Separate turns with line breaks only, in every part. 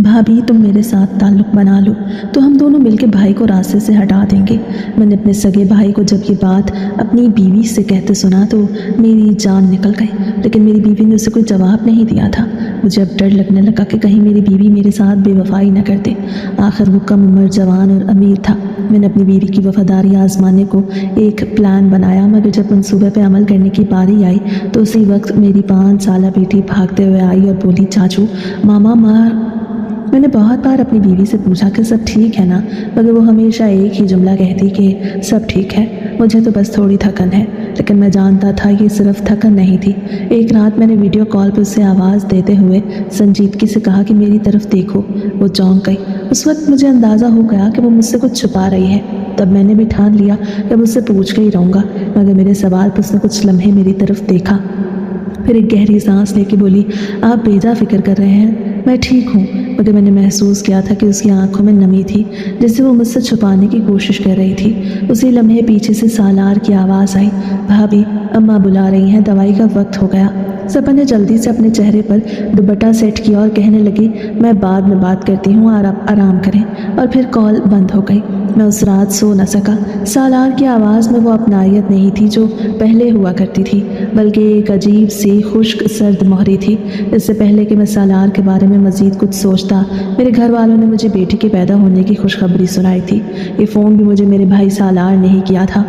भाभी तुम मेरे साथ ताल्लुक़ बना लो तो हम दोनों मिलकर भाई को रास्ते से हटा देंगे। मैंने अपने सगे भाई को जब ये बात अपनी बीवी से कहते सुना तो मेरी जान निकल गई, लेकिन मेरी बीवी ने उसे कोई जवाब नहीं दिया था। मुझे अब डर लगने लगा कि कहीं मेरी बीवी मेरे साथ बेवफाई न कर दे। आखिर वो कम उम्र, जवान और अमीर था। मैंने अपनी बीवी की वफादारी आजमाने को एक प्लान बनाया, मगर जब मंसूबे पर अमल करने की बारी आई तो उसी वक्त मेरी 5 साला बेटी भागते हुए आई और बोली, चाचू मामा मार। मैंने बहुत बार अपनी बीवी से पूछा कि सब ठीक है ना, मगर वो हमेशा एक ही जुमला कहती कि सब ठीक है, मुझे तो बस थोड़ी थकन है। लेकिन मैं जानता था ये सिर्फ थकन नहीं थी। एक रात मैंने वीडियो कॉल पर उससे आवाज़ देते हुए संजीदगी से कहा कि मेरी तरफ देखो। वो चौंक गई। उस वक्त मुझे अंदाज़ा हो गया कि वो मुझसे कुछ छुपा रही है। तब मैंने भी ठान लिया कि अब उससे पूछ के ही रहूँगा, मगर मेरे सवाल पर उसने कुछ लम्हे मेरी तरफ देखा, फिर एक गहरी सांस लेके बोली, आप बेजा फिक्र कर रहे हैं, मैं ठीक हूँ। मगर मैंने महसूस किया था कि उसकी आंखों में नमी थी, जिसे वो मुझसे छुपाने की कोशिश कर रही थी। उसी लम्हे पीछे से सालार की आवाज़ आई, भाभी अम्मा बुला रही हैं, दवाई का वक्त हो गया। सपन ने जल्दी से अपने चेहरे पर दुपट्टा सेट किया और कहने लगी, मैं बाद में बात करती हूँ, आराम करें। और फिर कॉल बंद हो गई। मैं उस रात सो न सका। सालार की आवाज़ में वो अपनायत नहीं थी जो पहले हुआ करती थी, बल्कि एक अजीब सी खुश्क सर्द मोहरी थी। इससे पहले कि मैं सालार के बारे में मज़ीद कुछ सोचता, मेरे घर वालों ने मुझे बेटी के पैदा होने की खुशखबरी सुनाई थी। ये फ़ोन भी मुझे मेरे भाई सालार ने ही किया था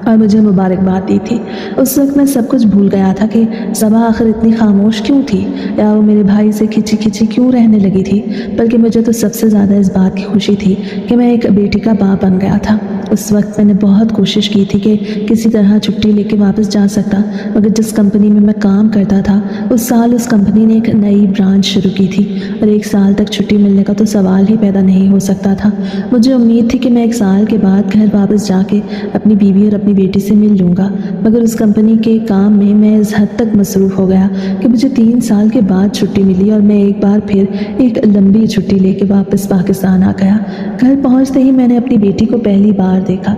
और मुझे मुबारकबाद दी थी। उस वक्त मैं सब कुछ भूल गया था कि सबा आखिर इतनी खामोश क्यों थी, या वो मेरे भाई से खिंची खिंची क्यों रहने लगी थी। बल्कि मुझे तो सबसे ज़्यादा इस बात की खुशी थी कि मैं एक बेटी का बाप बन गया था। उस वक्त मैंने बहुत कोशिश की थी कि किसी तरह छुट्टी लेके वापस जा सकता, मगर जिस कंपनी में मैं काम करता था उस साल उस कंपनी ने एक नई ब्रांच शुरू की थी और 1 साल तक छुट्टी मिलने का तो सवाल ही पैदा नहीं हो सकता था। मुझे उम्मीद थी कि मैं 1 साल के बाद घर वापस जाके अपनी बीवी और अपनी बेटी से मिल लूँगा, मगर उस कंपनी के काम में मैं इस हद तक मसरूफ़ हो गया कि मुझे 3 साल के बाद छुट्टी मिली और मैं एक बार फिर एक लंबी छुट्टी लेके वापस पाकिस्तान आ गया। घर पहुँचते ही मैंने अपनी बेटी को पहली बार देखा,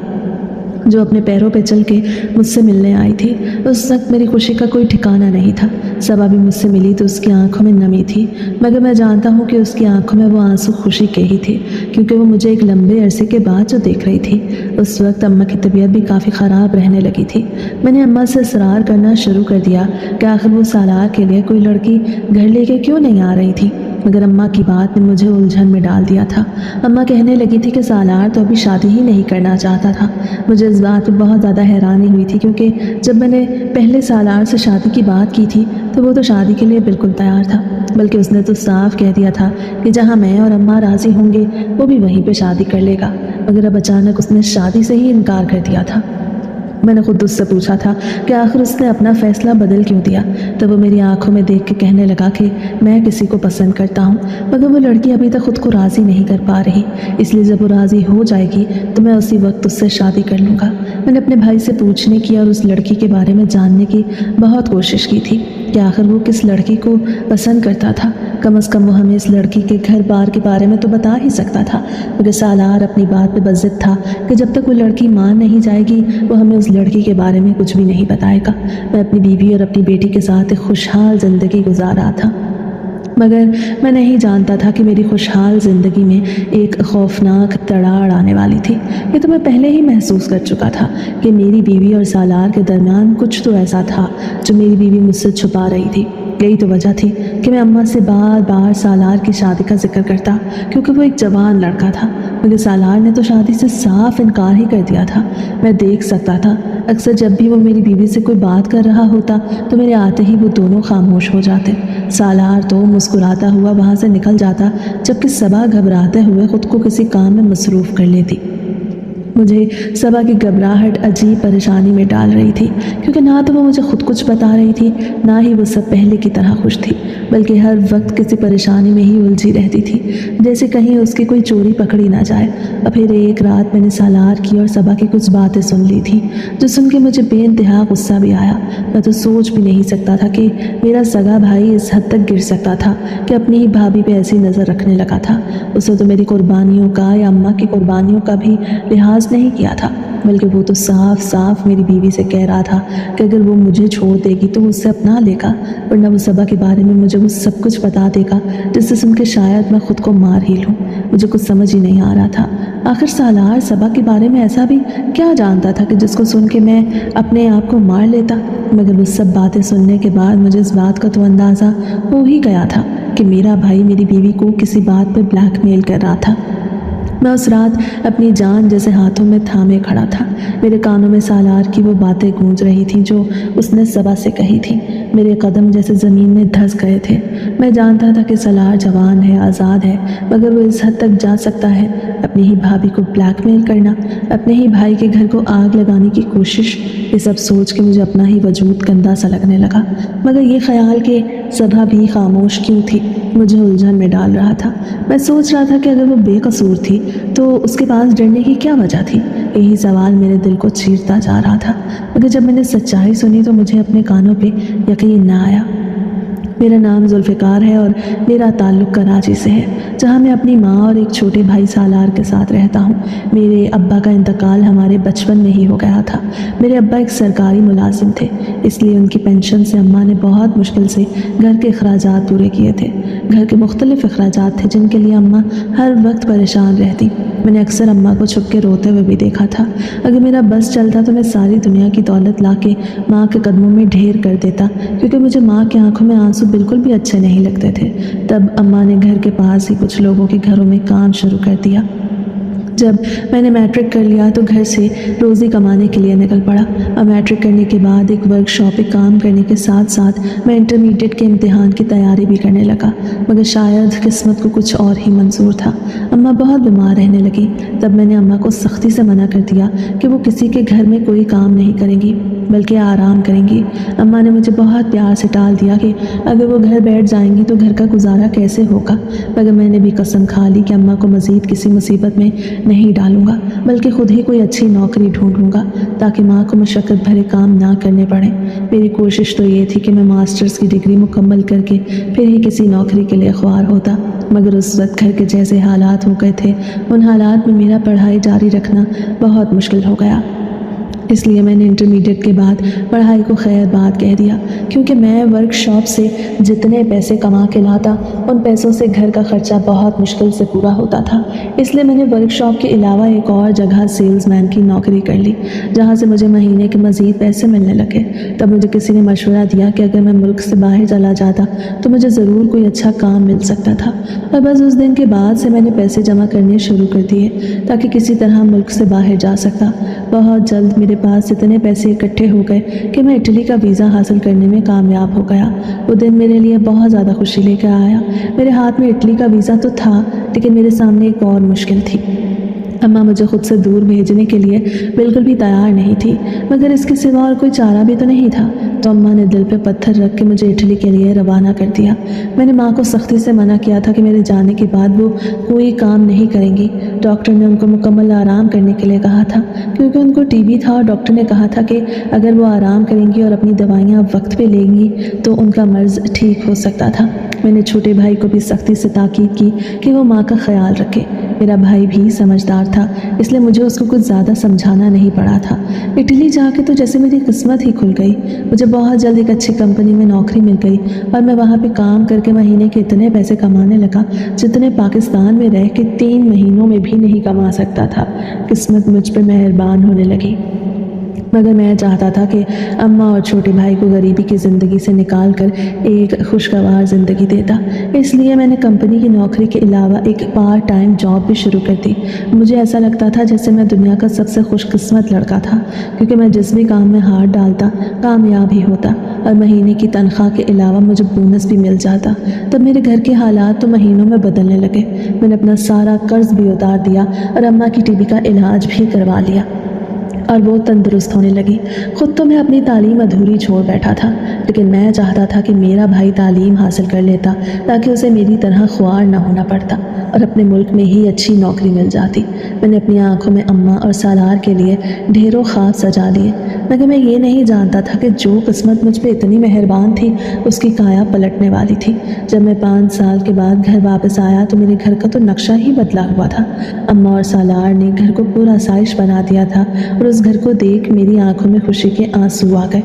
जो अपने पैरों पे चल के मुझसे मिलने आई थी। उस वक्त मेरी खुशी का कोई ठिकाना नहीं था। सबा भी मुझसे मिली तो उसकी आंखों में नमी थी, मगर मैं जानता हूँ कि उसकी आंखों में वो आंसू खुशी के ही थे, क्योंकि वो मुझे एक लंबे अरसे के बाद जो देख रही थी। उस वक्त अम्मा की तबीयत भी काफ़ी ख़राब रहने लगी थी। मैंने अम्मा से इसरार करना शुरू कर दिया कि आखिर वो सालार के लिए कोई लड़की घर लेके क्यों नहीं आ रही थी, मगर अम्मा की बात ने मुझे उलझन में डाल दिया था। अम्मा कहने लगी थी कि सालार तो अभी शादी ही नहीं करना चाहता था। मुझे इस बात पर बहुत ज़्यादा हैरानी हुई थी, क्योंकि जब मैंने पहले सालार से शादी की बात की थी तो वो तो शादी के लिए बिल्कुल तैयार था, बल्कि उसने तो साफ कह दिया था कि जहाँ मैं और अम्मा राज़ी होंगे वो भी वहीं पे शादी कर लेगा। मगर अब अचानक उसने शादी से ही इनकार कर दिया था। मैंने खुद उससे पूछा था कि आखिर उसने अपना फ़ैसला बदल क्यों दिया। तब वो मेरी आंखों में देख के कहने लगा कि मैं किसी को पसंद करता हूँ, मगर वो लड़की अभी तक खुद को राज़ी नहीं कर पा रही, इसलिए जब वो राज़ी हो जाएगी तो मैं उसी वक्त उससे शादी कर लूँगा। मैंने अपने भाई से पूछने की और उस लड़की के बारे में जानने की बहुत कोशिश की थी कि आखिर वो किस लड़की को पसंद करता था। कम से कम वो हमें इस लड़की के घर बार के बारे में तो बता ही सकता था, मगर सालार अपनी बात पे बज़िद था कि जब तक वो लड़की मान नहीं जाएगी वो हमें उस लड़की के बारे में कुछ भी नहीं बताएगा। मैं अपनी बीवी और अपनी बेटी के साथ एक खुशहाल ज़िंदगी गुजार रहा था, मगर मैं नहीं जानता था कि मेरी खुशहाल ज़िंदगी में एक खौफनाक तड़ाड़ आने वाली थी। ये तो मैं पहले ही महसूस कर चुका था कि मेरी बीवी और सालार के दरमियान कुछ तो ऐसा था जो मेरी बीवी मुझसे छुपा रही थी। यही तो वजह थी कि मैं अम्मा से बार बार सालार की शादी का जिक्र करता, क्योंकि वो एक जवान लड़का था, मगर सालार ने तो शादी से साफ इनकार ही कर दिया था। मैं देख सकता था अक्सर जब भी वो मेरी बीवी से कोई बात कर रहा होता तो मेरे आते ही वो दोनों खामोश हो जाते। सालार तो मुस्कुराता हुआ वहाँ से निकल जाता, जबकि सबा घबराते हुए ख़ुद को किसी काम में मसरूफ़ कर लेती। मुझे सबा की घबराहट अजीब परेशानी में डाल रही थी, क्योंकि ना तो वो मुझे खुद कुछ बता रही थी, ना ही वो सब पहले की तरह खुश थी, बल्कि हर वक्त किसी परेशानी में ही उलझी रहती थी, जैसे कहीं उसकी कोई चोरी पकड़ी ना जाए। और फिर एक रात मैंने सालार की और सबा की कुछ बातें सुन ली थी, जो सुन के मुझे बेइंतहा गुस्सा भी आया। मैं तो सोच भी नहीं सकता था कि मेरा सगा भाई इस हद तक गिर सकता था कि अपनी ही भाभी पे ऐसी नज़र रखने लगा था। उसे तो मेरी कुर्बानियों का या अम्मा की कुर्बानियों का भी लिहाज एहसास नहीं किया था, बल्कि वो तो साफ साफ मेरी बीवी से कह रहा था कि अगर वो मुझे छोड़ देगी तो वो उससे अपना लेगा, वरना वो सबा के बारे में मुझे वो सब कुछ बता देगा जिससे सुन के शायद मैं खुद को मार ही लूँ। मुझे कुछ समझ ही नहीं आ रहा था। आखिर सालार सबा के बारे में ऐसा भी क्या जानता था कि जिसको सुन के मैं अपने आप को मार लेता। मगर वो सब बातें सुनने के बाद मुझे इस बात का तो अंदाज़ा हो ही गया था कि मेरा भाई मेरी बीवी को किसी बात पर ब्लैकमेल कर रहा था। मैं उस रात अपनी जान जैसे हाथों में थामे खड़ा था। मेरे कानों में सालार की वो बातें गूंज रही थीं जो उसने सबा से कही थी। मेरे कदम जैसे ज़मीन में धंस गए थे। मैं जानता था कि सालार जवान है, आज़ाद है, मगर वो इस हद तक जा सकता है, अपनी ही भाभी को ब्लैकमेल करना, अपने ही भाई के घर को आग लगाने की कोशिश। ये सब सोच के मुझे अपना ही वजूद गंदा सा लगने लगा। मगर ये ख्याल कि सबा भी खामोश क्यों थी मुझे उलझन में डाल रहा था। मैं सोच रहा था कि अगर वो बेकसूर थी तो उसके पास डरने की क्या वजह थी। यही सवाल मेरे दिल को चीरता जा रहा था। मगर जब मैंने सच्चाई सुनी तो मुझे अपने कानों पे यकीन न आया। मेरा नाम जुल्फ़िकार है और मेरा ताल्लुक़ कराची से है, जहाँ मैं अपनी माँ और एक छोटे भाई सालार के साथ रहता हूँ। मेरे अब्बा का इंतकाल हमारे बचपन में ही हो गया था। मेरे अब्बा एक सरकारी मुलाजिम थे, इसलिए उनकी पेंशन से अम्मा ने बहुत मुश्किल से घर के अखराजात पूरे किए थे। घर के मुख्तलिफ अखराजात थे जिनके लिए अम्मा हर वक्त परेशान रहती। मैंने अक्सर अम्मा को छुप के रोते हुए भी देखा था। अगर मेरा बस चलता तो मैं सारी दुनिया की दौलत ला के माँ के कदमों में ढेर कर देता, क्योंकि मुझे माँ की आंखों में आंसू बिल्कुल भी अच्छे नहीं लगते थे। तब अम्मा ने घर के पास ही कुछ लोगों के घरों में काम शुरू कर दिया। जब मैंने मैट्रिक कर लिया तो घर से रोज़ी कमाने के लिए निकल पड़ा। और मैट्रिक करने के बाद एक वर्कशॉप पे काम करने के साथ साथ मैं इंटरमीडिएट के इम्तिहान की तैयारी भी करने लगा। मगर शायद किस्मत को कुछ और ही मंजूर था। अम्मा बहुत बीमार रहने लगी। तब मैंने अम्मा को सख्ती से मना कर दिया कि वो किसी के घर में कोई काम नहीं करेंगी, बल्कि आराम करेंगी। अम्मा ने मुझे बहुत प्यार से टाल दिया कि अगर वो घर बैठ जाएंगी तो घर का गुजारा कैसे होगा। मगर मैंने भी कसम खा ली कि अम्मा को मज़ीद किसी मुसीबत में नहीं डालूंगा, बल्कि खुद ही कोई अच्छी नौकरी ढूंढ लूँगा ताकि माँ को मशक्क़त भरे काम ना करने पड़े। मेरी कोशिश तो ये थी कि मैं मास्टर्स की डिग्री मुकम्मल करके फिर ही किसी नौकरी के लिए ख्वार होता। मगर उस वक्त घर के जैसे हालात हो गए थे, उन हालात में मेरा पढ़ाई जारी रखना बहुत मुश्किल हो गया। इसलिए मैंने इंटरमीडिएट के बाद पढ़ाई को खैर बात कह दिया, क्योंकि मैं वर्कशॉप से जितने पैसे कमा के लाता उन पैसों से घर का खर्चा बहुत मुश्किल से पूरा होता था। इसलिए मैंने वर्कशॉप के अलावा एक और जगह सेल्समैन की नौकरी कर ली, जहाँ से मुझे महीने के मज़ीद पैसे मिलने लगे। तब मुझे किसी ने मशवरा दिया कि अगर मैं मुल्क से बाहर चला जाता तो मुझे ज़रूर कोई अच्छा काम मिल सकता था। और बस उस दिन के बाद से मैंने पैसे जमा करने शुरू कर दिए ताकि किसी तरह मुल्क से बाहर जा सकता। बहुत जल्द मेरे पास इतने पैसे इकट्ठे हो गए कि मैं इटली का वीज़ा हासिल करने में कामयाब हो गया। वो दिन मेरे लिए बहुत ज़्यादा खुशी लेकर आया। मेरे हाथ में इटली का वीज़ा तो था, लेकिन मेरे सामने एक और मुश्किल थी। अम्मा मुझे खुद से दूर भेजने के लिए बिल्कुल भी तैयार नहीं थी, मगर इसके सिवा और कोई चारा भी तो नहीं था। तो अम्मा ने दिल पे पत्थर रख के मुझे इटली के लिए रवाना कर दिया। मैंने माँ को सख्ती से मना किया था कि मेरे जाने के बाद वो कोई काम नहीं करेंगी। डॉक्टर ने उनको मुकम्मल आराम करने के लिए कहा था, क्योंकि उनको टीबी था और डॉक्टर ने कहा था कि अगर वो आराम करेंगी और अपनी दवाइयाँ वक्त पे लेंगी तो उनका मर्ज़ ठीक हो सकता था। मैंने छोटे भाई को भी सख्ती से ताकीद की कि वो माँ का ख्याल रखे। मेरा भाई भी समझदार था, इसलिए मुझे उसको कुछ ज़्यादा समझाना नहीं पड़ा था। इटली जाके तो जैसे मेरी किस्मत ही खुल गई। मुझे बहुत जल्द एक अच्छी कंपनी में नौकरी मिल गई और मैं वहाँ पे काम करके महीने के इतने पैसे कमाने लगा जितने पाकिस्तान में रह के 3 महीनों में भी नहीं कमा सकता था। किस्मत मुझ पर मेहरबान होने लगी। मगर मैं चाहता था कि अम्मा और छोटे भाई को गरीबी की ज़िंदगी से निकाल कर एक खुशगवार ज़िंदगी देता। इसलिए मैंने कंपनी की नौकरी के अलावा एक पार्ट टाइम जॉब भी शुरू कर दी। मुझे ऐसा लगता था जैसे मैं दुनिया का सबसे खुशकिस्मत लड़का था, क्योंकि मैं जिस भी काम में हाथ डालता कामयाब ही होता और महीने की तनख्वाह के अलावा मुझे बोनस भी मिल जाता। तब मेरे घर के हालात तो महीनों में बदलने लगे। मैंने अपना सारा कर्ज भी उतार दिया और अम्मा की टीबी का इलाज भी करवा लिया। اور وہ تندرست ہونے لگی۔ خود تو میں اپنی تعلیم ادھوری چھوڑ بیٹھا تھا، لیکن میں چاہتا تھا کہ میرا بھائی تعلیم حاصل کر لیتا تاکہ اسے میری طرح خوار نہ ہونا پڑتا اور اپنے ملک میں ہی اچھی نوکری مل جاتی۔ میں نے اپنی آنکھوں میں اماں اور سالار کے لیے ڈھیروں خواب سجا لیے، مگر میں یہ نہیں جانتا تھا کہ جو قسمت مجھ پہ اتنی مہربان تھی اس کی کایا پلٹنے والی تھی۔ جب میں 5 سال کے بعد گھر واپس آیا تو میرے گھر کا تو نقشہ ہی بدلا ہوا تھا۔ اماں اور سالار نے گھر کو پورا آسائش بنا دیا تھا اور اس گھر کو دیکھ میری آنکھوں میں خوشی کے آنسو آ گئے۔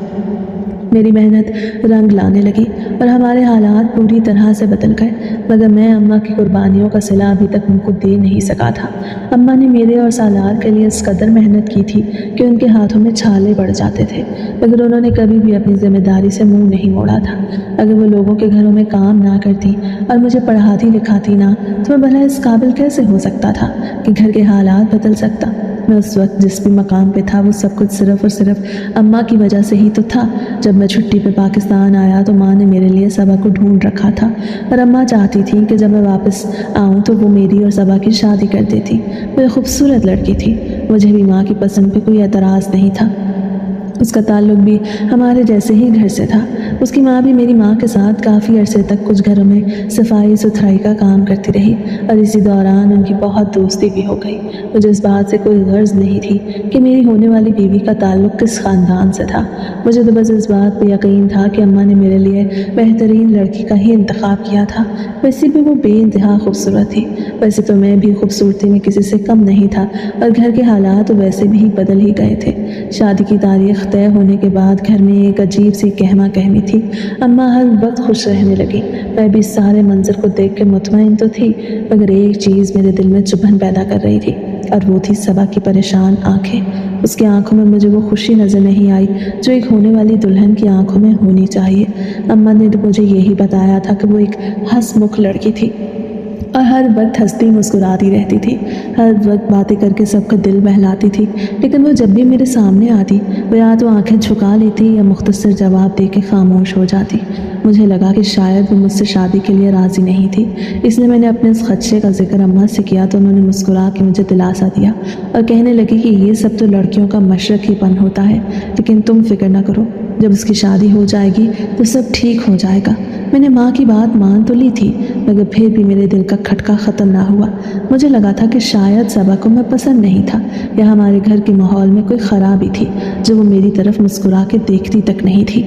میری محنت رنگ لانے لگی اور ہمارے حالات پوری طرح سے بدل گئے، مگر میں اماں کی قربانیوں کا صلہ ابھی تک ان کو دے نہیں سکا تھا۔ اماں نے میرے اور سالار کے لیے اس قدر محنت کی تھی کہ ان کے ہاتھوں میں چھالے پڑ جاتے تھے، مگر انہوں نے کبھی بھی اپنی ذمہ داری سے منہ نہیں موڑا تھا۔ اگر وہ لوگوں کے گھروں میں کام نہ کرتی اور مجھے پڑھاتی لکھاتی نہ تو میں بھلا اس قابل کیسے ہو سکتا تھا کہ گھر کے حالات بدل سکتا۔ میں اس وقت جس بھی مقام پہ تھا وہ سب کچھ صرف اور صرف اماں کی وجہ سے ہی تو تھا۔ جب میں چھٹی پہ پاکستان آیا تو ماں نے میرے لیے صبا کو ڈھونڈ رکھا تھا اور اماں چاہتی تھی کہ جب میں واپس آؤں تو وہ میری اور صبا کی شادی کر دیتی۔ وہ ایک خوبصورت لڑکی تھی، مجھے بھی ماں کی پسند پہ کوئی اعتراض نہیں تھا۔ اس کا تعلق بھی ہمارے جیسے ہی گھر سے تھا۔ اس کی ماں بھی میری ماں کے ساتھ کافی عرصے تک کچھ گھروں میں صفائی ستھرائی کا کام کرتی رہی اور اسی دوران ان کی بہت دوستی بھی ہو گئی۔ مجھے اس بات سے کوئی غرض نہیں تھی کہ میری ہونے والی بیوی کا تعلق کس خاندان سے تھا۔ مجھے تو بس اس بات پہ یقین تھا کہ اماں نے میرے لیے بہترین لڑکی کا ہی انتخاب کیا تھا۔ ویسے بھی وہ بے انتہا خوبصورت تھی، ویسے تو میں بھی خوبصورتی میں کسی سے کم نہیں تھا اور گھر کے حالات ویسے بھی بدل ہی گئے تھے۔ شادی کی تاریخ طے ہونے کے بعد گھر میں ایک عجیب سی کہما کہمی تھی۔ اماں ہر وقت خوش رہنے لگی، میں بھی اس سارے منظر کو دیکھ کے مطمئن تو تھی، مگر ایک چیز میرے دل میں چبھن پیدا کر رہی تھی اور وہ تھی صبا کی پریشان آنکھیں۔ اس کی آنکھوں میں مجھے وہ خوشی نظر نہیں آئی جو ایک ہونے والی دلہن کی آنکھوں میں ہونی چاہیے۔ اماں نے مجھے یہی بتایا تھا کہ وہ ایک ہنس مکھ لڑکی تھی اور ہر وقت ہنستی مسکراتی رہتی تھی، ہر وقت باتیں کر کے سب کا دل بہلاتی تھی، لیکن وہ جب بھی میرے سامنے آتی وہ یا تو آنکھیں جھکا لیتی یا مختصر جواب دے کے خاموش ہو جاتی۔ مجھے لگا کہ شاید وہ مجھ سے شادی کے لیے راضی نہیں تھی، اس لیے میں نے اپنے اس خدشے کا ذکر اماں سے کیا تو انہوں نے مسکرا کے مجھے دلاسا دیا اور کہنے لگی کہ یہ سب تو لڑکیوں کا مشرقی پن ہوتا ہے، لیکن تم فکر نہ کرو، جب اس کی شادی ہو جائے گی تو سب ٹھیک ہو جائے گا۔ میں نے ماں کی بات مان تو لی تھی، مگر پھر بھی میرے دل کا کھٹکا ختم نہ ہوا۔ مجھے لگا تھا کہ شاید صبا کو میں پسند نہیں تھا یا ہمارے گھر کے ماحول میں کوئی خرابی تھی جو وہ میری طرف مسکرا کے دیکھتی تک نہیں تھی۔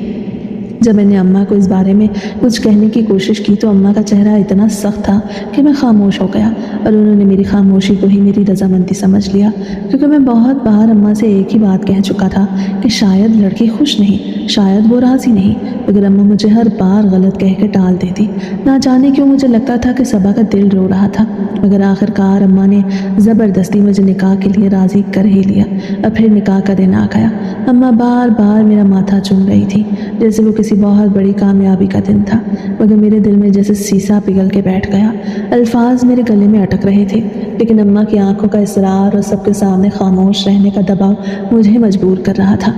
جب میں نے اماں کو اس بارے میں کچھ کہنے کی کوشش کی تو اماں کا چہرہ اتنا سخت تھا کہ میں خاموش ہو گیا اور انہوں نے میری خاموشی کو ہی میری رضامندی سمجھ لیا، کیونکہ میں بہت بار اماں سے ایک ہی بات کہہ چکا تھا کہ شاید لڑکی خوش نہیں، شاید وہ راضی نہیں، مگر اماں مجھے ہر بار غلط کہہ کے ٹال دیتی۔ نہ جانے کیوں مجھے لگتا تھا کہ صبا کا دل رو رہا تھا، مگر آخر کار اماں نے زبردستی مجھے نکاح کے لیے راضی کر ہی لیا اور پھر نکاح کا دن آ گیا۔ اماں بار بار میرا ماتھا چوم رہی تھی جیسے وہ کسی بہت بڑی کامیابی کا دن تھا، مگر میرے دل میں جیسے سیسا پگھل کے بیٹھ گیا، الفاظ میرے گلے میں اٹک رہے تھے، لیکن اماں کی آنکھوں کا اصرار اور سب کے سامنے خاموش رہنے کا دباؤ مجھے مجبور کر رہا تھا۔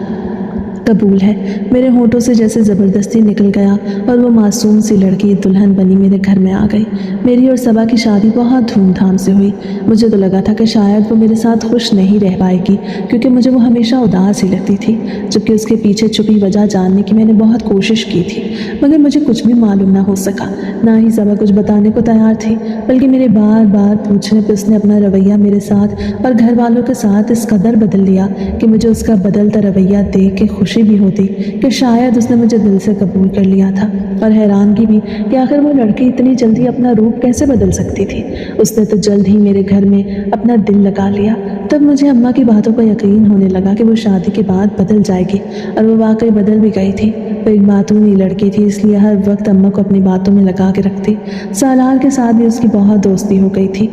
قبول ہے میرے ہونٹوں سے جیسے زبردستی نکل گیا اور وہ معصوم سی لڑکی دلہن بنی میرے گھر میں آ گئی۔ میری اور صبا کی شادی بہت دھوم دھام سے ہوئی۔ مجھے تو لگا تھا کہ شاید وہ میرے ساتھ خوش نہیں رہ پائے گی، کیونکہ مجھے وہ ہمیشہ اداس ہی لگتی تھی، جبکہ اس کے پیچھے چھپی وجہ جاننے کی میں نے بہت کوشش کی تھی، مگر مجھے کچھ بھی معلوم نہ ہو سکا۔ نہ ہی صبا کچھ بتانے کو تیار تھی، بلکہ میرے بار بار پوچھنے پہ اس نے اپنا رویہ میرے ساتھ اور گھر والوں کے ساتھ اس قدر بدل لیا کہ مجھے اس کا بدلتا رویہ دیکھ کے خوشی بھی ہوتی کہ شاید اس نے مجھے دل سے قبول کر لیا تھا، اور حیرانگی بھی کہ آخر وہ لڑکی اتنی جلدی اپنا روپ کیسے بدل سکتی تھی۔ اس نے تو جلد ہی میرے گھر میں اپنا دل لگا لیا۔ تب مجھے اماں کی باتوں کا یقین ہونے لگا کہ وہ شادی کے بعد بدل جائے گی، اور وہ واقعی بدل بھی گئی تھی۔ وہ ایک باتونی لڑکی تھی، اس لیے ہر وقت اماں کو اپنی باتوں میں لگا کے رکھتی۔ سالار کے ساتھ بھی اس کی بہت دوستی ہو گئی تھی۔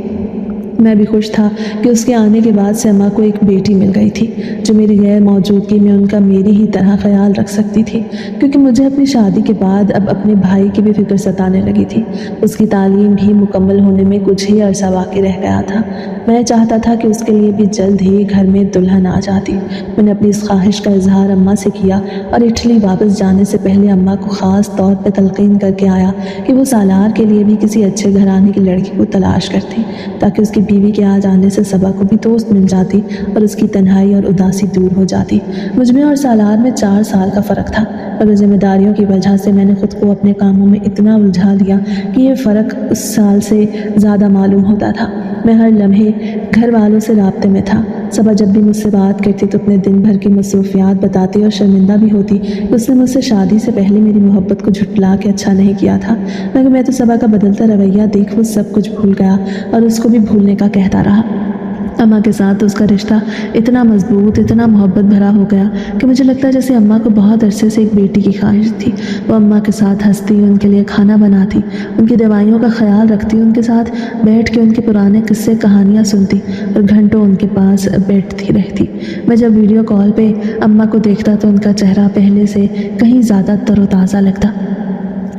میں بھی خوش تھا کہ اس کے آنے کے بعد سے اماں کو ایک بیٹی مل گئی تھی جو میری غیر موجودگی میں ان کا میری ہی طرح خیال رکھ سکتی تھی، کیونکہ مجھے اپنی شادی کے بعد اب اپنے بھائی کی بھی فکر ستانے لگی تھی۔ اس کی تعلیم بھی مکمل ہونے میں کچھ ہی عرصہ باقی رہ گیا تھا۔ میں چاہتا تھا کہ اس کے لیے بھی جلد ہی گھر میں دلہن آ جاتی۔ میں نے اپنی اس خواہش کا اظہار اماں سے کیا اور اٹلی واپس جانے سے پہلے اماں کو خاص طور پہ تلقین کر کے آیا کہ وہ سالار کے لیے بھی کسی اچھے گھرانے کی لڑکی کو تلاش کرتی تاکہ اس کی बीवी के आ जाने से सबा को भी दोस्त मिल जाती और उसकी तन्हाई और उदासी दूर हो जाती। मुझ में और सालार में 4 साल का फ़र्क था, मगर जिम्मेदारियों की वजह से मैंने खुद को अपने कामों में इतना उलझा लिया कि ये फ़र्क उस साल से ज़्यादा मालूम होता था। मैं हर लम्हे घर वालों से राब्ते में था। सबा जब भी मुझसे बात करती तो अपने दिन भर की मसरूफियात बताती और शर्मिंदा भी होती कि उसने मुझसे शादी से पहले मेरी मोहब्बत को झुटला के अच्छा नहीं किया था। मगर मैं तो सबा का बदलता रवैया देख वो सब कुछ भूल गया और उसको भी भूलने का कहता रहा। अम्मा के साथ तो उसका रिश्ता इतना मजबूत, इतना मोहब्बत भरा हो गया कि मुझे लगता है जैसे अम्मा को बहुत अरसे से एक बेटी की ख्वाहिश थी। वो अम्मा के साथ हंसती, उनके लिए खाना बनाती, उनकी दवाइयों का ख्याल रखती, उनके साथ बैठ के उनके पुराने किस्से कहानियाँ सुनती और घंटों उनके पास बैठती रहती। मैं जब वीडियो कॉल पे अम्मा को देखता तो उनका चेहरा पहले से कहीं ज़्यादा तरोताज़ा लगता।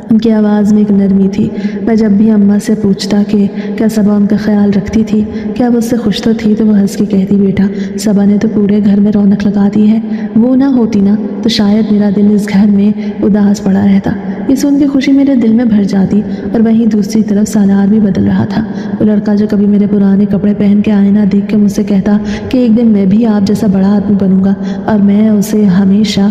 उनकी आवाज़ में एक नरमी थी। मैं जब भी अम्मा से पूछता कि क्या सबा उनका ख्याल रखती थी, क्या वो उससे खुश तो थी, तो वो हंस के कहती, बेटा सबा ने तो पूरे घर में रौनक लगा दी है, वो ना होती ना तो शायद मेरा दिल इस घर में उदास पड़ा रहता। ये सुन के खुशी मेरे दिल में भर जाती। और वहीं दूसरी तरफ सालार भी बदल रहा था। वो लड़का जो कभी मेरे पुराने कपड़े पहन के आईना देख के मुझसे कहता कि एक दिन मैं भी आप जैसा बड़ा आदमी बनूंगा, और मैं उसे हमेशा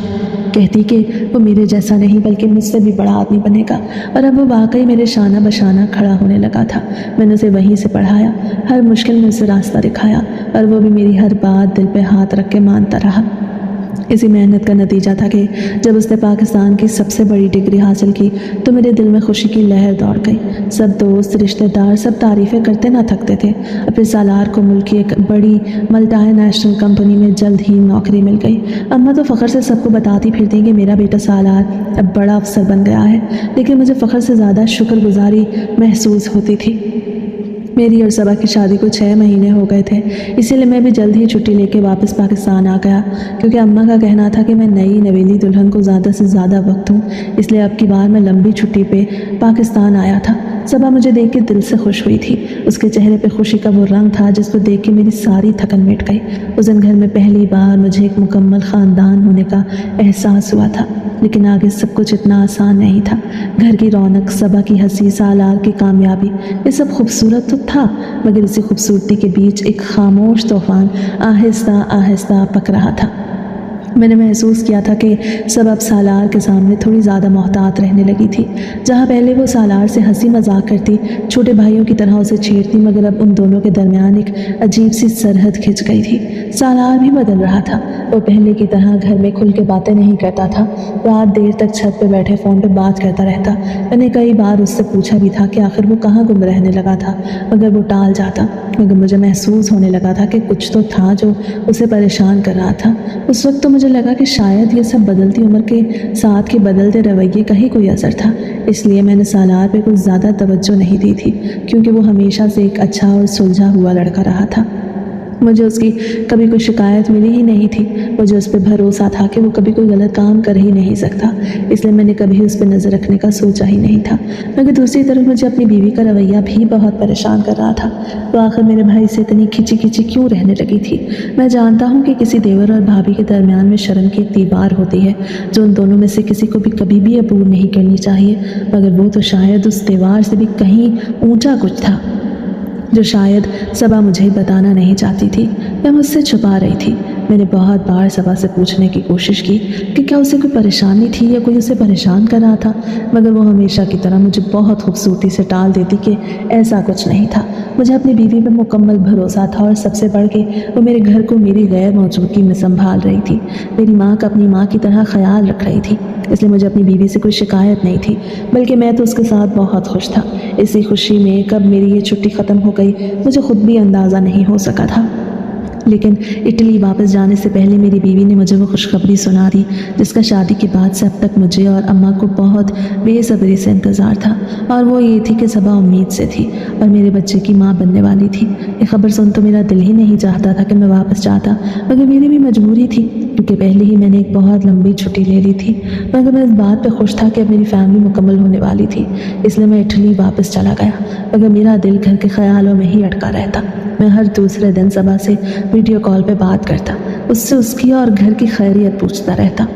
कहती कि वो मेरे जैसा नहीं बल्कि मुझसे भी बड़ा आदमी बनेगा। और अब वो वाकई मेरे शाना बशाना खड़ा होने लगा था। मैंने उसे वहीं से पढ़ाया, हर मुश्किल में उसे रास्ता दिखाया, और वो भी मेरी हर बात दिल पे हाथ रख के मानता रहा। इसी मेहनत का नतीजा था कि जब उसने पाकिस्तान की सबसे बड़ी डिग्री हासिल की तो मेरे दिल में खुशी की लहर दौड़ गई। सब दोस्त, रिश्तेदार सब तारीफ़ें करते ना थकते थे। और फिर सालार को मुल्क की एक बड़ी मल्टीनेशनल कंपनी में जल्द ही नौकरी मिल गई। अम्मा तो फ़ख्र से सबको बताती फिरती कि मेरा बेटा सालार अब बड़ा अफसर बन गया है, लेकिन मुझे फ़ख्र से ज़्यादा शुक्रगुजारी महसूस होती थी। मेरी और सबा की शादी को 6 महीने हो गए थे, इसीलिए मैं भी जल्द ही छुट्टी लेके वापस पाकिस्तान आ गया, क्योंकि अम्मा का कहना था कि मैं नई नवेली दुल्हन को ज़्यादा से ज़्यादा वक्त दूँ। इसलिए अब की बार मैं लंबी छुट्टी पे पाकिस्तान आया था। सबा मुझे देख के दिल से खुश हुई थी। उसके चेहरे पे खुशी का वो रंग था जिसको देख के मेरी सारी थकन मिट गई। उस दिन घर में पहली बार मुझे एक मुकम्मल ख़ानदान होने का एहसास हुआ था। लेकिन आगे सब कुछ इतना आसान नहीं था। घर की रौनक, सबा की हंसी, सालार की कामयाबी, ये सब खूबसूरत तो था, मगर इसी खूबसूरती के बीच एक खामोश तूफान आहिस्ता आहिस्ता पक रहा था। मैंने महसूस किया था कि सब अब सालार के सामने थोड़ी ज़्यादा मोहतात रहने लगी थी। जहाँ पहले वो सालार से हंसी मजाक करती, छोटे भाइयों की तरह उसे छेड़ती, मगर अब उन दोनों के दरमियान एक अजीब सी सरहद खिंच गई थी। सालार भी बदल रहा था। वो पहले की तरह घर में खुल के बातें नहीं करता था। रात देर तक छत पे बैठे फ़ोन पे बात करता रहता। मैंने कई बार उससे पूछा भी था कि आखिर वो कहाँ गुम रहने लगा था, मगर वो टाल जाता। मगर मुझे महसूस होने लगा था कि कुछ तो था जो उसे परेशान कर रहा था। उस वक्त तो मुझे लगा कि शायद ये सब बदलती उम्र के साथ के बदलते रवैये का ही कोई असर था। इसलिए मैंने सालार पे कुछ ज़्यादा तवज्जो नहीं दी थी, क्योंकि वो हमेशा से एक अच्छा और सुलझा हुआ लड़का रहा था। मुझे उसकी कभी कोई शिकायत मिली ही नहीं थी। मुझे उस पर भरोसा था कि वो कभी कोई गलत काम कर ही नहीं सकता, इसलिए मैंने कभी उस पर नज़र रखने का सोचा ही नहीं था। मगर दूसरी तरफ मुझे अपनी बीवी का रवैया भी बहुत परेशान कर रहा था। वो आखिर मेरे भाई से इतनी खिंची खिंची क्यों रहने लगी थी। मैं जानता हूँ कि किसी देवर और भाभी के दरमियान में शर्म की एक दीवार होती है जो उन दोनों में से किसी को भी कभी भी अबूर नहीं करनी चाहिए, मगर वो तो शायद उस दीवार से भी कहीं ऊँचा कुछ था जो शायद सबा मुझे बताना नहीं चाहती थी या मुझसे छुपा रही थी। मैंने बहुत बार सबा से पूछने की कोशिश की कि क्या उसे कोई परेशानी थी या कोई उसे परेशान कर रहा था, मगर वो हमेशा की तरह मुझे बहुत खूबसूरती से टाल देती कि ऐसा कुछ नहीं था। मुझे अपनी बीवी पर मुकम्मल भरोसा था, और सबसे बढ़ के वो मेरे घर को मेरी गैर मौजूदगी में संभाल रही थी। मेरी माँ का अपनी माँ की तरह ख्याल रख रही थी, इसलिए मुझे अपनी बीवी से कोई शिकायत नहीं थी, बल्कि मैं तो उसके साथ बहुत खुश था। इसी खुशी में कब मेरी ये छुट्टी ख़त्म हो गई मुझे खुद भी अंदाज़ा नहीं हो सका था। लेकिन इटली वापस जाने से पहले मेरी बीवी ने मुझे वो खुशखबरी सुना दी जिसका शादी के बाद से अब तक मुझे और अम्मा को बहुत बेसब्री से इंतज़ार था, और वो ये थी कि सबा उम्मीद से थी और मेरे बच्चे की माँ बनने वाली थी। ये खबर सुन तो मेरा दिल ही नहीं चाहता था कि मैं वापस जाता, मगर मेरी भी मजबूरी थी, क्योंकि पहले ही मैंने एक बहुत लंबी छुट्टी ले ली थी। मगर मैं इस बात पर खुश था कि अब मेरी फैमिली मुकम्मल होने वाली थी, इसलिए मैं इटली वापस चला गया, मगर मेरा दिल घर के ख्यालों में ही अटका रहता। मैं हर दूसरे दिन सबा से वीडियो कॉल पे बात करता, उससे उसकी और घर की खैरियत पूछता रहता।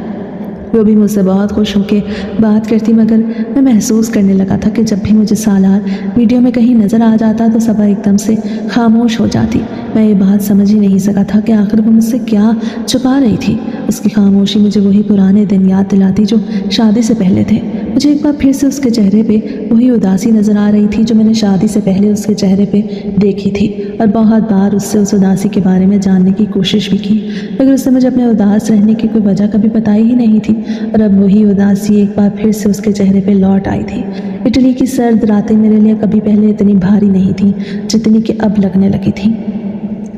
वो भी मुझसे बहुत खुश होकर बात करती, मगर मैं महसूस करने लगा था कि जब भी मुझे सालार वीडियो में कहीं नज़र आ जाता तो सबा एकदम से खामोश हो जाती। मैं ये बात समझ ही नहीं सका था कि आखिर वो मुझसे क्या छुपा रही थी। उसकी खामोशी मुझे वही पुराने दिन याद दिलाती जो शादी से पहले थे। मुझे एक बार फिर से उसके चेहरे पे वही उदासी नज़र आ रही थी जो मैंने शादी से पहले उसके चेहरे पे देखी थी, और बहुत बार उससे उस उदासी के बारे में जानने की कोशिश भी की, मगर उससे मुझे अपने उदास रहने की कोई वजह कभी बताई ही नहीं थी। और अब वही उदासी एक बार फिर से उसके चेहरे पे लौट आई थी। इटली की सर्द रातें मेरे लिए कभी पहले इतनी भारी नहीं थी जितनी कि अब लगने लगी थी।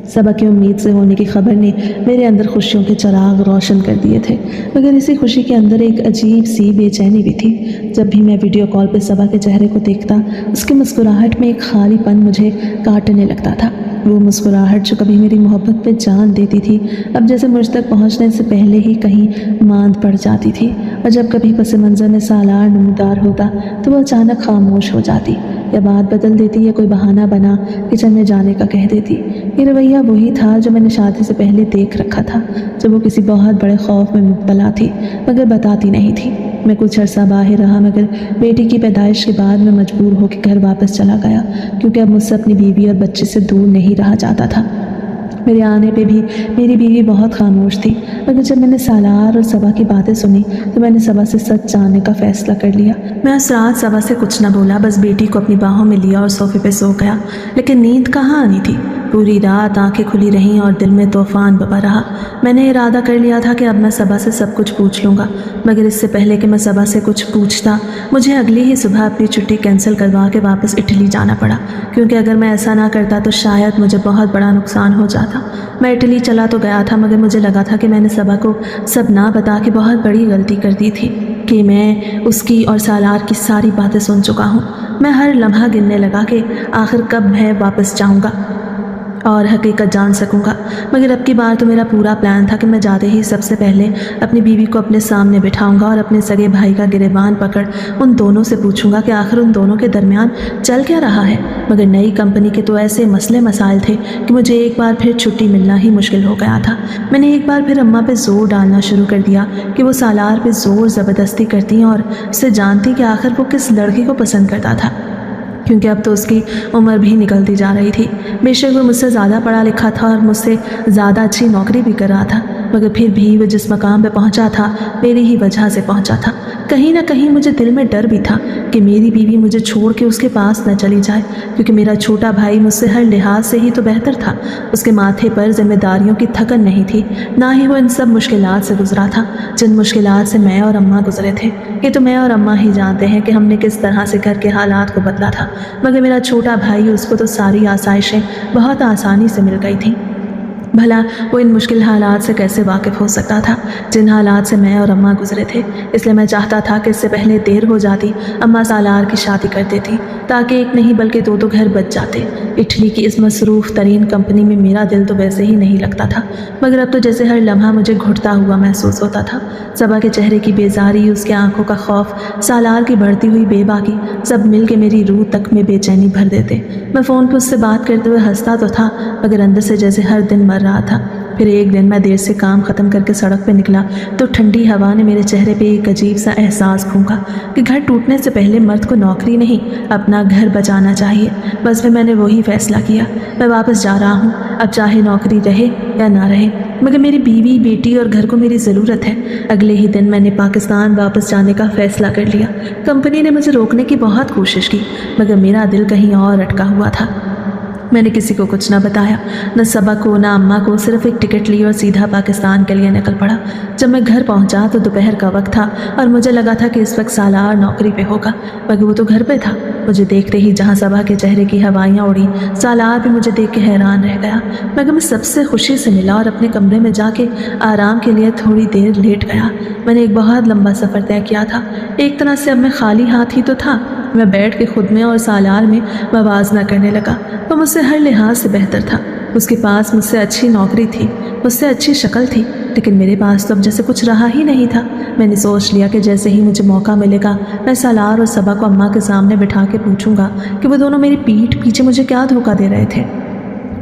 सबा की उम्मीद से होने की खबर ने मेरे अंदर खुशियों के चिराग रोशन कर दिए थे, मगर इसी खुशी के अंदर एक अजीब सी बेचैनी भी थी। जब भी मैं वीडियो कॉल पर सबा के चेहरे को देखता, उसकी मुस्कुराहट में एक खालीपन मुझे काटने लगता था। वो मुस्कुराहट जो कभी मेरी मोहब्बत पे जान देती थी, अब जैसे मुझ तक पहुंचने से पहले ही कहीं मांद पड़ जाती थी। और जब कभी पस मंज़र में सालार नमूदार होता तो वो अचानक खामोश हो जाती, या बात बदल देती, या कोई बहाना बना किचन में जाने का कह देती। ये रवैया वही था जो मैंने शादी से पहले देख रखा था, जब वो किसी बहुत बड़े खौफ में मुब्तला थी मगर बताती नहीं थी। मैं कुछ अरसा बाहर रहा, मगर बेटी की पैदाइश के बाद मैं मजबूर होकर घर वापस चला गया, क्योंकि अब मुझसे अपनी बीवी और बच्चे से दूर नहीं रहा जाता था। मेरे आने पे भी मेरी बीवी बहुत खामोश थी, मगर जब मैंने सालार और सबा की बातें सुनी तो मैंने सबा से सच जानने का फैसला कर लिया। मैं उस रात सबा से कुछ न बोला, बस बेटी को अपनी बाहों में लिया और सोफे पे सो गया। लेकिन नींद कहाँ आनी थी। पूरी रात आंखें खुली रहीं और दिल में तूफान बपा रहा। मैंने इरादा कर लिया था कि अब मैं सबा से सब कुछ पूछ लूँगा, मगर इससे पहले कि मैं सबा से कुछ पूछता, मुझे अगली ही सुबह अपनी छुट्टी कैंसिल करवा के वापस इटली जाना पड़ा, क्योंकि अगर मैं ऐसा ना करता तो शायद मुझे बहुत बड़ा नुकसान हो जाता। मैं इटली चला तो गया था, मगर मुझे लगा था कि मैंने सबा को सब ना बता के बहुत बड़ी गलती कर दी थी, कि मैं उसकी और सालार की सारी बातें सुन चुका हूँ। मैं हर लम्हा गिनने लगा कि आखिर कब मैं वापस जाऊँगा और हकीकत जान सकूंगा। मगर अब की बार तो मेरा पूरा प्लान था कि मैं जाते ही सबसे पहले अपनी बीवी को अपने सामने बिठाऊंगा और अपने सगे भाई का गिरेबान पकड़ उन दोनों से पूछूंगा कि आखिर उन दोनों के दरमियान चल क्या रहा है। मगर नई कंपनी के तो ऐसे मसले मसाइल थे कि मुझे एक बार फिर छुट्टी मिलना ही मुश्किल हो गया था। मैंने एक बार फिर अम्मा पे जोर डालना शुरू कर दिया कि वो सालार पे जोर ज़बरदस्ती करती और उससे जानती कि आखिर वो किस लड़की को पसंद करता था, क्योंकि अब तो उसकी उम्र भी निकलती जा रही थी। बेशक वो मुझसे ज़्यादा पढ़ा लिखा था और मुझसे ज़्यादा अच्छी नौकरी भी कर रहा था, मगर फिर भी वो जिस मकाम पे पहुंचा था मेरी ही वजह से पहुंचा था। कहीं ना कहीं मुझे दिल में डर भी था कि मेरी बीवी मुझे छोड़ के उसके पास न चली जाए, क्योंकि मेरा छोटा भाई मुझसे हर लिहाज से ही तो बेहतर था। उसके माथे पर जिम्मेदारियों की थकन नहीं थी, ना ही वो इन सब मुश्किलात से गुजरा था जिन मुश्किलात से मैं और अम्मा गुजरे थे। ये तो मैं और अम्मा ही जानते हैं कि हमने किस तरह से घर के हालात को बदला था, मगर मेरा छोटा भाई, उसको तो सारी आसाइशें बहुत आसानी से मिल गई थी। भला वो इन मुश्किल हालात से कैसे वाकिफ़ हो सकता था जिन हालात से मैं और अम्मा गुजरे थे। इसलिए मैं चाहता था कि इससे पहले देर हो जाती अम्मा सालार की शादी कर देती, ताकि एक नहीं बल्कि दो घर बच जाते। इटली की इस मसरूफ़ तरीन कंपनी में मेरा दिल तो वैसे ही नहीं लगता था, मगर अब तो जैसे हर लम्हा मुझे घुटता हुआ महसूस होता था। सबा के चेहरे की बेजारी, उसके आंखों का खौफ, सालार की बढ़ती हुई बेबाकी, सब मिल के मेरी रूह तक में बेचैनी भर देते। मैं फ़ोन पर उससे बात करते हुए हंसता तो था, मगर अंदर से जैसे हर दिन मर रहा था। फिर एक दिन मैं देर से काम ख़त्म करके सड़क पे निकला तो ठंडी हवा ने मेरे चेहरे पे एक अजीब सा एहसास फूंका कि घर टूटने से पहले मर्द को नौकरी नहीं, अपना घर बचाना चाहिए। बस फिर मैंने वही फैसला किया। मैं वापस जा रहा हूँ, अब चाहे नौकरी रहे या ना रहे, मगर मेरी बीवी, बेटी और घर को मेरी ज़रूरत है। अगले ही दिन मैंने पाकिस्तान वापस जाने का फ़ैसला कर लिया। कंपनी ने मुझे रोकने की बहुत कोशिश की, मगर मेरा दिल कहीं और अटका हुआ था। मैंने किसी को कुछ ना बताया, न सबा को न अम्मा को, सिर्फ एक टिकट ली और सीधा पाकिस्तान के लिए निकल पड़ा। जब मैं घर पहुंचा तो दोपहर का वक्त था और मुझे लगा था कि इस वक्त सालार नौकरी पे होगा, मगर वो तो घर पे था। मुझे देखते ही जहां सबा के चेहरे की हवाइयाँ उड़ी, सालार भी मुझे देख के हैरान रह गया। मगर मैं सबसे खुशी से मिला और अपने कमरे में जाके आराम के लिए थोड़ी देर लेट गया। मैंने एक बहुत लंबा सफ़र तय किया था। एक तरह से अब मैं खाली हाथ ही तो था। मैं बैठ के खुद में और सालार में मवाजना करने लगा। वो मुझसे हर लिहाज से बेहतर था। उसके पास मुझसे अच्छी नौकरी थी, मुझसे अच्छी शक्ल थी, लेकिन मेरे पास तो अब जैसे कुछ रहा ही नहीं था। मैंने सोच लिया कि जैसे ही मुझे मौका मिलेगा मैं सालार और सबा को अम्मा के सामने बिठा के पूछूंगा कि वो दोनों मेरी पीठ पीछे मुझे क्या धोखा दे रहे थे।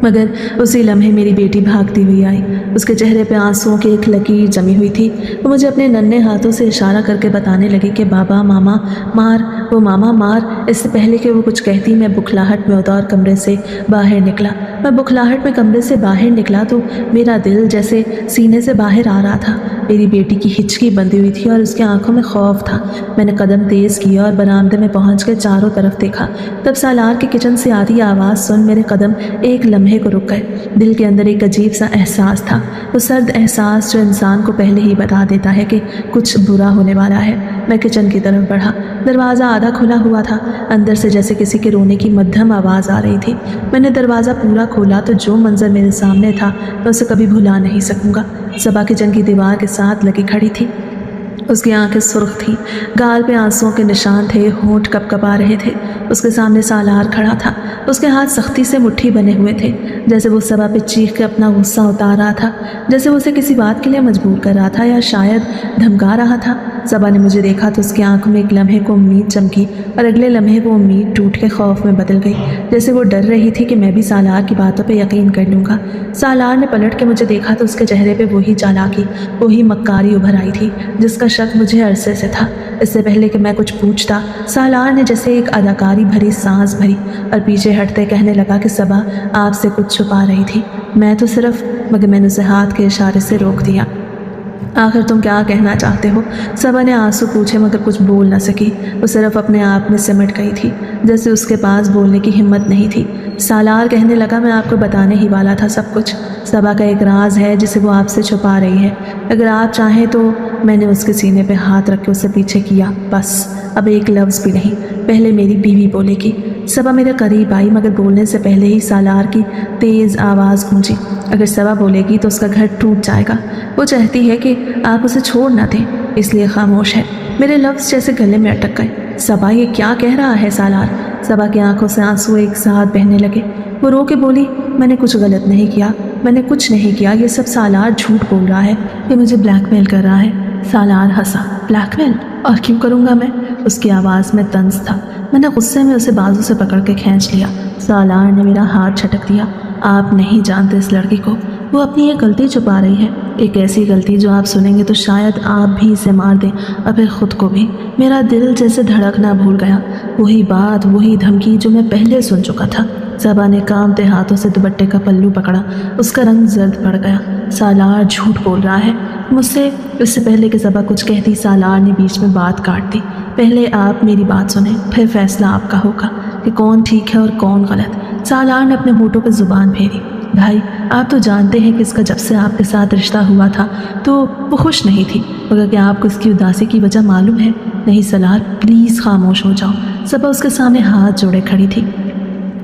मगर उसी लम्हे मेरी बेटी भागती हुई आई। उसके चेहरे पे आंसुओं की एक लकीर जमी हुई थी। वो मुझे अपने नन्हे हाथों से इशारा करके बताने लगी कि बाबा मामा मार, वो मामा मार। इससे पहले कि वो कुछ कहती मैं बुखलाहट में उतार कमरे से बाहर निकला। मैं बुखलाहट में कमरे से बाहर निकला तो मेरा दिल जैसे सीने से बाहर आ रहा था। मेरी बेटी की हिचकी बंधी हुई थी और उसकी आंखों में खौफ था। मैंने कदम तेज़ किया और बरामदे में पहुँच कर चारों तरफ देखा। तब सालार के किचन से आती आवाज़ सुन मेरे कदम एक लम्हे को रुक गए। दिल के अंदर एक अजीब सा एहसास था, वो सर्द एहसास जो इंसान को पहले ही बता देता है कि कुछ बुरा होने वाला है। मैं किचन की तरफ बढ़ा। दरवाज़ा आधा खुला हुआ था। अंदर से जैसे किसी के रोने की मध्यम आवाज़ आ रही थी। मैंने दरवाज़ा पूरा खोला तो जो मंजर मेरे सामने था मैं उसे कभी भुला नहीं सकूँगा। सबा किचन की दीवार के साथ लगी खड़ी थी। उसकी आंखें सुर्ख थी, गाल पे आंसुओं के निशान थे, होंठ कपकपा रहे थे। उसके सामने सालार खड़ा था। उसके हाथ सख्ती से मुट्ठी बने हुए थे, जैसे वो सबा पे चीख के अपना गुस्सा उतार रहा था, जैसे वो उसे किसी बात के लिए मजबूर कर रहा था या शायद धमका रहा था। सबा ने मुझे देखा तो उसकी आंखों में एक लम्हे को उम्मीद चमकी और अगले लम्हे वो उम्मीद टूट के खौफ में बदल गई, जैसे वो डर रही थी कि मैं भी सालार की बातों पे यकीन कर लूँगा। सालार ने पलट के मुझे देखा तो उसके चेहरे पे वही चालाकी, वही मक्कारी उभर आई थी जिसका शक मुझे अरसे से था। इससे पहले कि मैं कुछ पूछता, सालार ने जैसे एक अदाकारी भरी सांस भरी और पीछे हटते कहने लगा कि सबा आपसे कुछ छुपा रही थी। मैं तो सिर्फ, मगर मैंने उसे हाथ के इशारे से रोक दिया। आखिर तुम क्या कहना चाहते हो? सबा ने आंसू पूछे मगर कुछ बोल न सकी। वो सिर्फ अपने आप में सिमट गई थी, जैसे उसके पास बोलने की हिम्मत नहीं थी। सालार कहने लगा मैं आपको बताने ही वाला था सब कुछ। सबा का एक राज है जिसे वो आपसे छुपा रही है। अगर आप चाहें तो। मैंने उसके सीने पे हाथ रख के उसे पीछे किया। बस अब एक लफ्ज़ भी नहीं, पहले मेरी बीवी बोलेगी। सबा मेरे करीब आई मगर बोलने से पहले ही सालार की तेज़ आवाज़ गूंजी। अगर सबा बोलेगी तो उसका घर टूट जाएगा। वो चाहती है कि आप उसे छोड़ ना दें, इसलिए खामोश है। मेरे लफ्ज़ जैसे गले में अटक गए। सबा ये क्या कह रहा है सालार? सबा की आंखों से आंसू एक साथ बहने लगे। वो रो के बोली मैंने कुछ गलत नहीं किया, मैंने कुछ नहीं किया। ये सब सालार झूठ बोल रहा है, ये मुझे ब्लैकमेल कर रहा है। सालार हंसा। ब्लैकमेल? और क्यों करूँगा मैं? उसकी आवाज़ में तंज था। मैंने गुस्से में उसे बाजू से पकड़ के खींच लिया। सालार ने मेरा हाथ झटक दिया। आप नहीं जानते इस लड़की को, वो अपनी एक गलती छुपा रही है, एक ऐसी गलती जो आप सुनेंगे तो शायद आप भी इसे मार दें और फिर ख़ुद को भी। मेरा दिल जैसे धड़कना भूल गया। वही बात, वही धमकी जो मैं पहले सुन चुका था। सबा ने कांपते हाथों से दुपट्टे का पल्लू पकड़ा। उसका रंग जर्द पड़ गया। सालार झूठ बोल रहा है मुझसे। इससे पहले कि सबा कुछ कहती सालार ने बीच में बात काट दी। पहले आप मेरी बात सुने, फिर फैसला आपका होगा कि कौन ठीक है और कौन गलत। सालार ने अपने होठों पर जुबान फेरी। भाई आप तो जानते हैं कि इसका जब से आपके साथ रिश्ता हुआ था तो वो खुश नहीं थी, मगर क्या आपको इसकी उदासी की वजह मालूम है? नहीं सालार, प्लीज़ खामोश हो जाओ। सबा उसके सामने हाथ जोड़े खड़ी थी।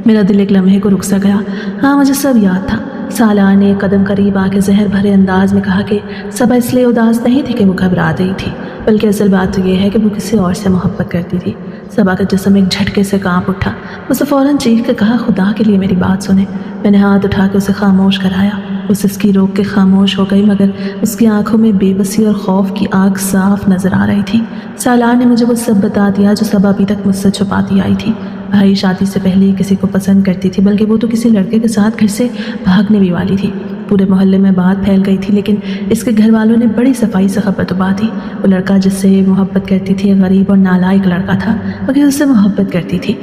मेरा दिल एक लम्हे को रुक सा गया। हाँ, मुझे सब याद था। सालार ने एक कदम करीब आके जहर भरे अंदाज में कहा कि सबा इसलिए उदास नहीं थी कि वो घबरा रही थी, बल्कि असल बात तो ये है कि वो किसी और से मोहब्बत करती थी। सबा का जिस्म एक झटके से कांप उठा। उसे फ़ौरन चीख के कहा खुदा के लिए मेरी बात सुने। मैंने हाथ उठा के उसे खामोश कराया। वो सिसकी रोक के खामोश हो गई, मगर उसकी आंखों में बेबसी और खौफ की आग साफ नजर आ रही थी। सालार ने मुझे वो सब बता दिया जो सबा अभी तक मुझसे छुपाती आई थी। भाई शादी से पहले ही किसी को पसंद करती थी, बल्कि वो तो किसी लड़के के साथ घर से भागने भी वाली थी। पूरे मोहल्ले में बात फैल गई थी, लेकिन इसके घर वालों ने बड़ी सफाई से खबर दबा दी। वो लड़का जिससे मोहब्बत करती थी गरीब और नालायक लड़का था, मगर उससे मोहब्बत करती थी।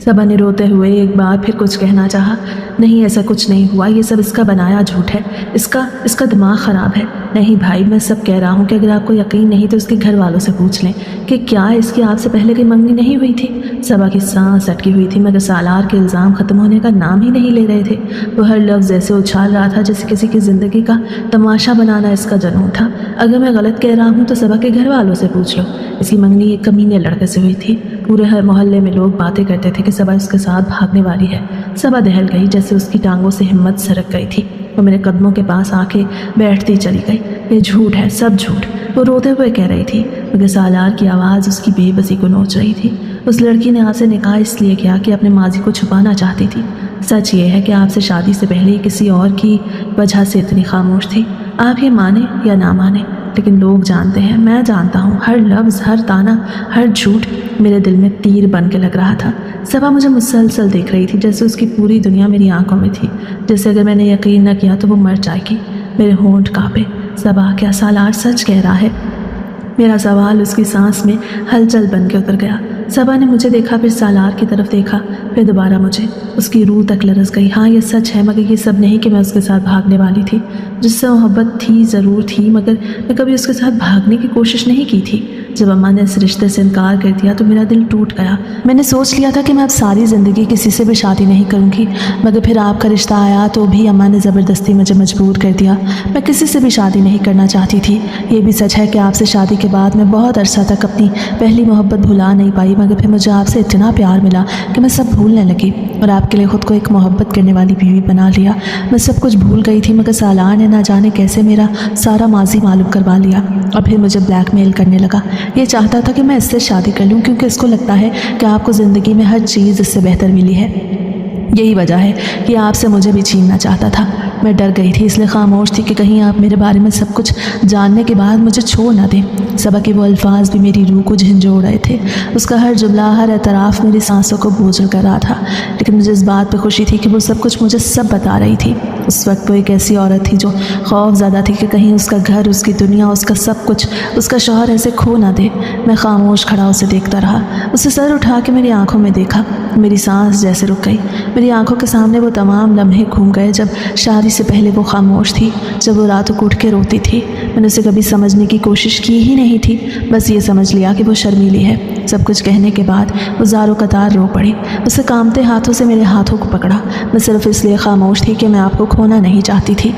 सबा ने रोते हुए एक बार फिर कुछ कहना चाहा। नहीं, ऐसा कुछ नहीं हुआ, ये सब इसका बनाया झूठ है, इसका दिमाग ख़राब है। नहीं भाई, मैं सब कह रहा हूँ कि अगर आपको यकीन नहीं तो उसके घर वालों से पूछ लें कि क्या इसकी आपसे पहले कोई मंगनी नहीं हुई थी। सबा की सांस अटकी हुई थी, मगर सालार के इल्ज़ाम ख़त्म होने का नाम ही नहीं ले रहे थे। वो हर लफ्ज़ ऐसे उछाल रहा था जैसे किसी की ज़िंदगी का तमाशा बनाना इसका जुनून था। अगर मैं गलत कह रहा हूँ तो सबा के घर वालों से पूछ लो। इसकी मंगनी एक कमीने लड़के से हुई थी। पूरे हर मोहल्ले में लोग बातें करते थे कि सबा उसके साथ भागने वाली है। सबा दहल गई, जैसे उसकी टांगों से हिम्मत सरक गई थी। वो मेरे कदमों के पास आके बैठती चली गई। ये झूठ है, सब झूठ, वो रोते हुए कह रही थी, मगर सालार की आवाज़ उसकी बेबसी को नोच रही थी। उस लड़की ने आपसे निकाह इसलिए किया कि अपने माजी को छुपाना चाहती थी। सच ये है कि आपसे शादी से पहले किसी और की वजह से इतनी खामोश थी। आप ये माने या ना माने, लेकिन लोग जानते हैं, मैं जानता हूँ। हर लफ्ज़, हर ताना, हर झूठ मेरे दिल में तीर बन के लग रहा था। सबा मुझे मुसलसल देख रही थी, जैसे उसकी पूरी दुनिया मेरी आंखों में थी, जैसे अगर मैंने यकीन न किया तो वो मर जाएगी। मेरे होंठ कांपे। सबा, क्या सालार सच कह रहा है? मेरा सवाल उसकी सांस में हलचल बन के उतर गया। सबा ने मुझे देखा, फिर सालार की तरफ देखा, फिर दोबारा मुझे। उसकी रूह तक लरस गई। हाँ, ये सच है, मगर ये सब नहीं कि मैं उसके साथ भागने वाली थी। जिससे मोहब्बत थी, ज़रूर थी, मगर मैं कभी उसके साथ भागने की कोशिश नहीं की थी। जब अम्मा ने इस रिश्ते से इनकार कर दिया तो मेरा दिल टूट गया। मैंने सोच लिया था कि मैं अब सारी ज़िंदगी किसी से भी शादी नहीं करूँगी, मगर फिर आपका रिश्ता आया तो भी अम्मा ने ज़बरदस्ती मुझे मजबूर कर दिया। मैं किसी से भी शादी नहीं करना चाहती थी। ये भी सच है कि आपसे शादी के बाद मैं बहुत अरसा तक अपनी पहली मोहब्बत भुला नहीं पाई, मगर फिर मुझे आपसे इतना प्यार मिला कि मैं सब भूलने लगी और आपके लिए ख़ुद को एक मोहब्बत करने वाली बीवी बना लिया। मैं सब कुछ भूल गई थी, मगर सालार ने ना जाने कैसे मेरा सारा माजी मालूम करवा लिया और फिर मुझे ब्लैकमेल करने लगा। ये चाहता था कि मैं इससे शादी कर लूं क्योंकि इसको लगता है कि आपको ज़िंदगी में हर चीज़ इससे बेहतर मिली है। यही वजह है कि आपसे मुझे भी छीनना चाहता था। मैं डर गई थी, इसलिए खामोश थी कि कहीं आप मेरे बारे में सब कुछ जानने के बाद मुझे छोड़ ना दें। सबा के वो अल्फाज भी मेरी रूह को झंझोड़ रहे थे। उसका हर जुमला, हर एतराफ़ मेरी सांसों को बोझल कर रहा था, लेकिन मुझे इस बात पर खुशी थी कि वो सब कुछ मुझे सब बता रही थी। उस वक्त वो एक ऐसी औरत थी जो खौफज़दा थी कि कहीं उसका घर, उसकी दुनिया, उसका सब कुछ, उसका शौहर ऐसे खो ना दे। मैं खामोश खड़ा उसे देखता रहा। उसे सर उठा के मेरी आंखों में देखा। मेरी सांस जैसे रुक गई। मेरी आंखों के सामने वो तमाम लम्हे घूम गए जब शादी से पहले वो खामोश थी, जब वो रातों को उठ के रोती थी। मैंने उसे कभी समझने की कोशिश की ही नहीं थी, बस ये समझ लिया कि वो शर्मीली है। सब कुछ कहने के बाद वो ज़ारो कतार रो पड़ी। उसे कांपते हाथों से मेरे हाथों को पकड़ा। मैं सिर्फ इसलिए खामोश थी कि मैं आपको खोना नहीं चाहती थी।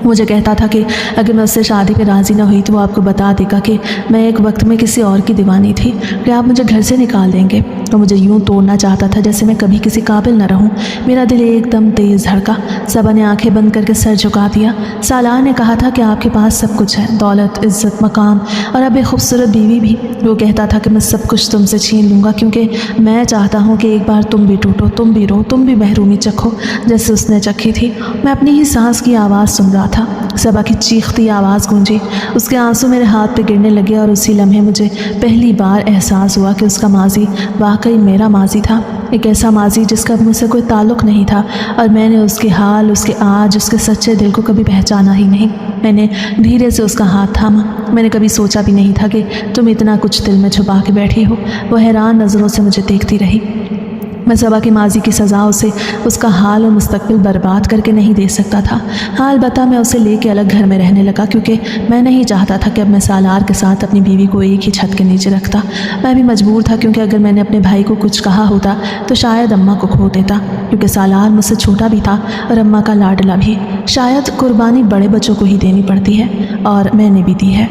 मुझे कहता था कि अगर मैं उससे शादी पे राज़ी ना हुई तो वो आपको बता देगा कि मैं एक वक्त में किसी और की दीवानी थी, कि आप मुझे घर से निकाल देंगे। तो मुझे यूं तोड़ना चाहता था जैसे मैं कभी किसी काबिल न रहूं। मेरा दिल एकदम तेज़ धड़का। सबा ने आंखें बंद करके सर झुका दिया। सालार ने कहा था कि आपके पास सब कुछ है, दौलत, इज़्ज़त, मकाम और अब एक खूबसूरत बीवी भी। वो कहता था कि मैं सब कुछ तुमसे छीन लूँगा क्योंकि मैं चाहता हूँ कि एक बार तुम भी टूटो, तुम भी रो, तुम भी महरूमी चखो जैसे उसने चखी थी। मैं अपनी ही सांस की आवाज़ सुन रहा था। सबा की चीखती आवाज़ गूंजी। उसके आंसू मेरे हाथ पे गिरने लगे और उसी लम्हे मुझे पहली बार एहसास हुआ कि उसका माजी वाकई मेरा माजी था। एक ऐसा माजी जिसका मुझसे कोई ताल्लुक़ नहीं था और मैंने उसके हाल, उसके आज, उसके सच्चे दिल को कभी पहचाना ही नहीं। मैंने धीरे से उसका हाथ थामा। मैंने कभी सोचा भी नहीं था कि तुम इतना कुछ दिल में छुपा के बैठी हो। वो हैरान नज़रों से मुझे देखती रही। मैं सबा की माजी की सज़ा उसे उसका हाल और मुस्तकबिल बर्बाद करके नहीं दे सकता था। हाल बता मैं उसे लेके अलग घर में रहने लगा क्योंकि मैं नहीं चाहता था कि अब मैं सालार के साथ अपनी बीवी को एक ही छत के नीचे रखता। मैं भी मजबूर था क्योंकि अगर मैंने अपने भाई को कुछ कहा होता तो शायद अम्मा को खो देता, क्योंकि सालार मुझसे छोटा भी था और अम्मा का लाडला भी। शायद कुर्बानी बड़े बच्चों को ही देनी पड़ती है और मैंने भी दी है।